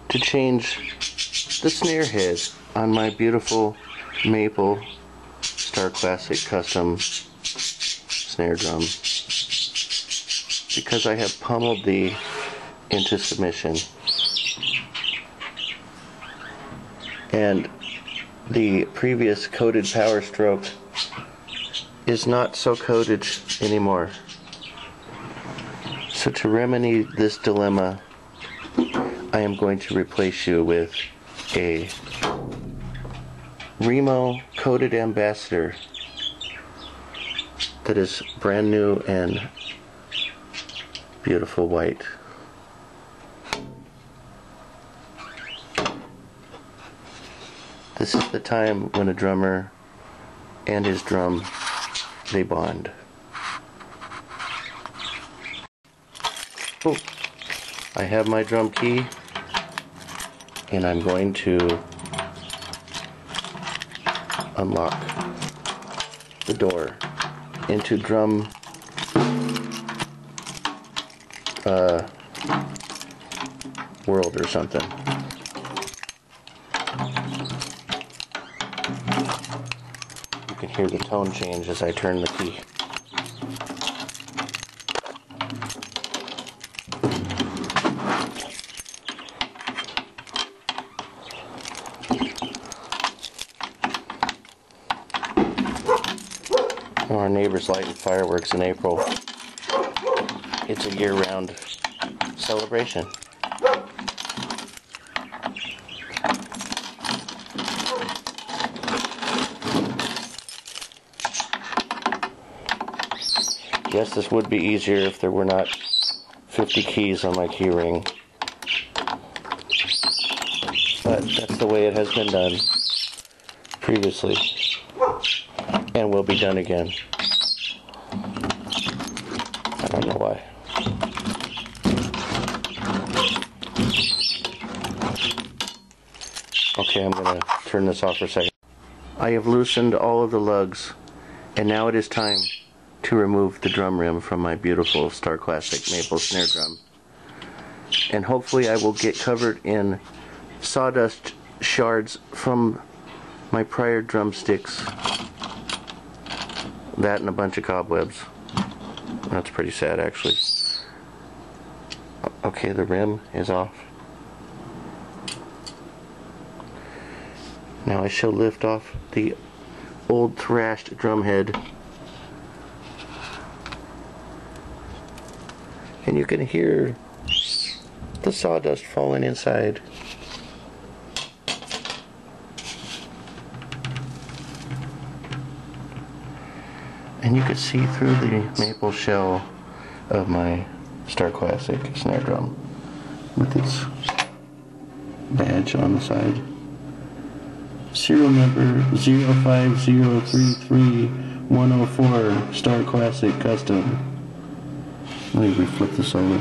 to change the snare head on my beautiful maple Starclassic custom snare drum, because I have pummeled thee into submission, and the previous coated power stroke is not so coated anymore. So to remedy this dilemma, I am going to replace you with a Remo coated Ambassador that is brand new and beautiful white. This is the time when a drummer and his drum, they bond. Oh, I have my drum key, and I'm going to unlock the door into drum world or something. You can hear the tone change as I turn the key. Our neighbor's lighting fireworks in April. It's a year-round celebration. Yes, this would be easier if there were not 50 keys on my key ring. But that's the way it has been done previously, and will be done again. I don't know why. Okay, I'm going to turn this off for a second. I have loosened all of the lugs, and now it is time to remove the drum rim from my beautiful Starclassic maple snare drum. And hopefully I will get covered in sawdust shards from my prior drumsticks. That and a bunch of cobwebs. That's pretty sad, actually. Okay, the rim is off. Now I shall lift off the old thrashed drum head. And you can hear the sawdust falling inside. And you can see through the maple shell of my Starclassic snare drum with its badge on the side. Serial number 05033-104 Starclassic Custom. Let me flip this over.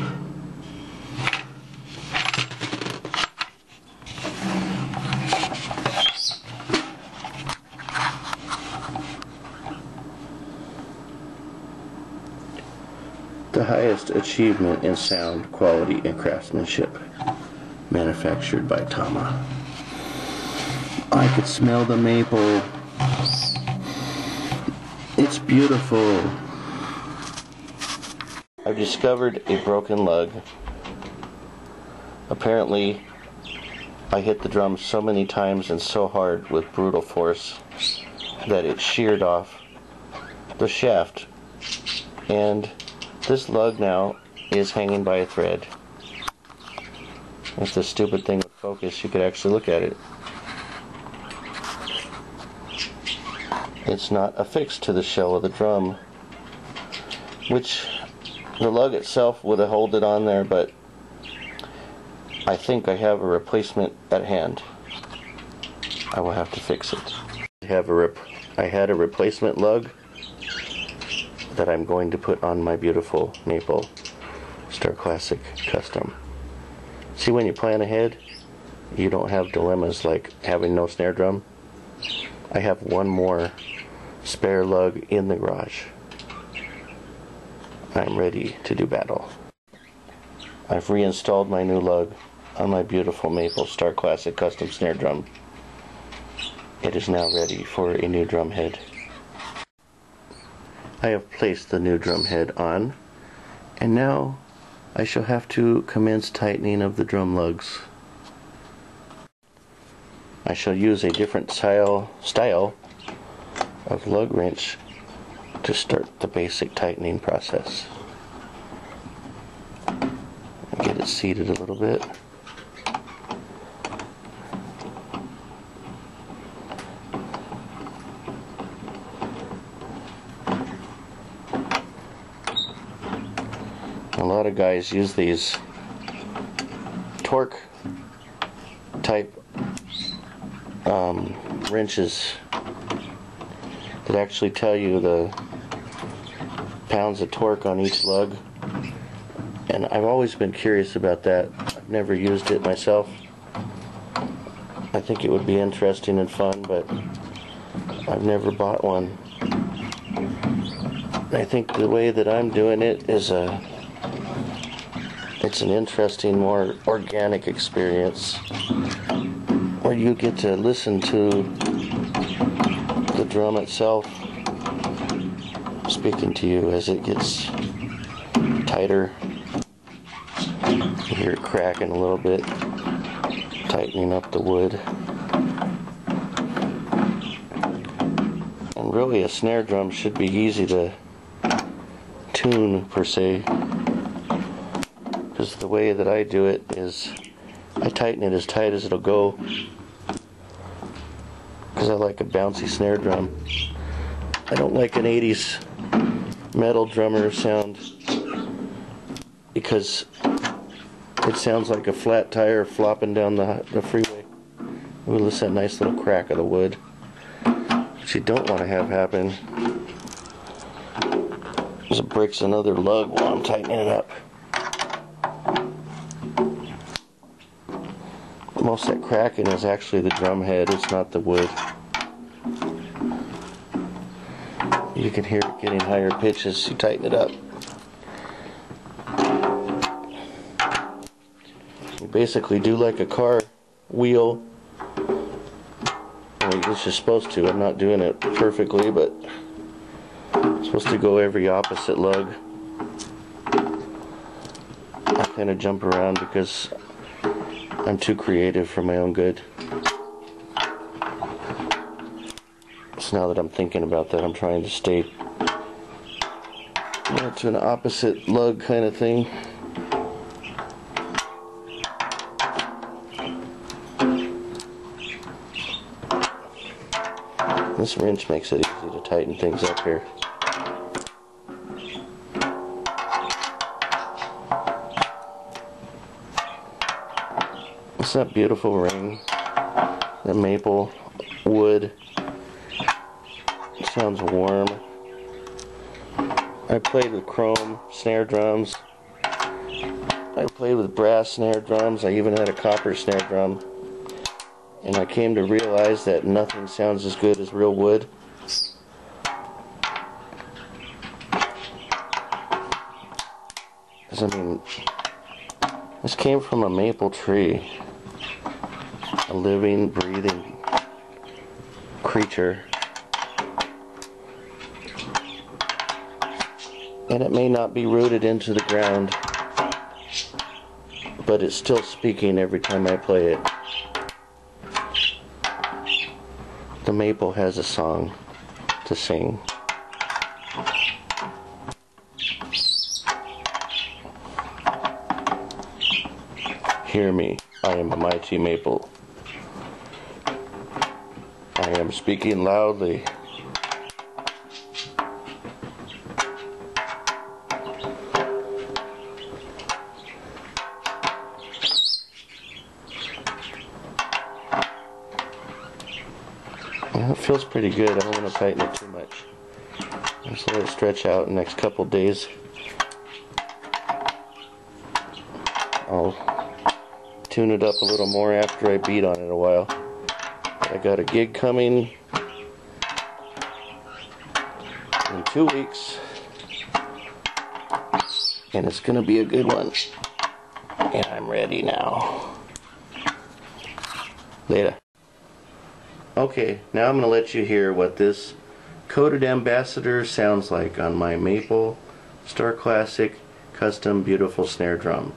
The highest achievement in sound quality and craftsmanship, manufactured by Tama. I could smell the maple. It's beautiful. I've discovered a broken lug. Apparently, I hit the drum so many times and so hard with brutal force that it sheared off the shaft, and this lug now is hanging by a thread. If this stupid thing would focus, you could actually look at it. It's not affixed to the shell of the drum, which the lug itself would have held it on there, but I think I have a replacement at hand. I will have to fix it. I had a replacement lug that I'm going to put on my beautiful maple Starclassic Custom. See, when you plan ahead, you don't have dilemmas like having no snare drum. I have one more spare lug in the garage. I'm ready to do battle. I've reinstalled my new lug on my beautiful maple Starclassic custom snare drum. It is now ready for a new drum head. I have placed the new drum head on, and now I shall have to commence tightening of the drum lugs. I shall use a different style of lug wrench to start the basic tightening process. Get it seated a little bit. A lot of guys use these torque type wrenches that actually tell you the pounds of torque on each lug, and I've always been curious about that. I've never used it myself. I think it would be interesting and fun, but I've never bought one. I think the way that I'm doing it is it's an interesting, more organic experience where you get to listen to the drum itself speaking to you as it gets tighter. You hear it cracking a little bit, tightening up the wood. And really a snare drum should be easy to tune per se, because the way that I do it is I tighten it as tight as it'll go, because I like a bouncy snare drum. I don't like an 80s metal drummer sound because it sounds like a flat tire flopping down the freeway. Ooh, listen to that nice little crack of the wood, which you don't want to have happen. As it breaks another lug while I'm tightening it up. Most of that cracking is actually the drum head, it's not the wood. You can hear it getting higher pitches as you tighten it up. You basically do like a car wheel. Well, it's just supposed to. I'm not doing it perfectly, but it's supposed to go every opposite lug. I kind of jump around because I'm too creative for my own good. So now that I'm thinking about that, I'm trying to stay to an opposite lug kind of thing. This wrench makes it easy to tighten things up here. It's that beautiful ring, that maple wood. It sounds warm. I played with chrome snare drums. I played with brass snare drums. I even had a copper snare drum. And I came to realize that nothing sounds as good as real wood. Because, I mean, this came from a maple tree. A living, breathing creature. And it may not be rooted into the ground, but it's still speaking every time I play it. The maple has a song to sing. Hear me, I am a mighty maple. I am speaking loudly. Well, it feels pretty good. I don't want to tighten it too much. Just let it stretch out in the next couple days. I'll tune it up a little more after I beat on it a while. I got a gig coming in 2 weeks, and it's gonna be a good one, and I'm ready now. Later. Okay, now I'm going to let you hear what this coated ambassador sounds like on my maple Starclassic custom beautiful snare drum.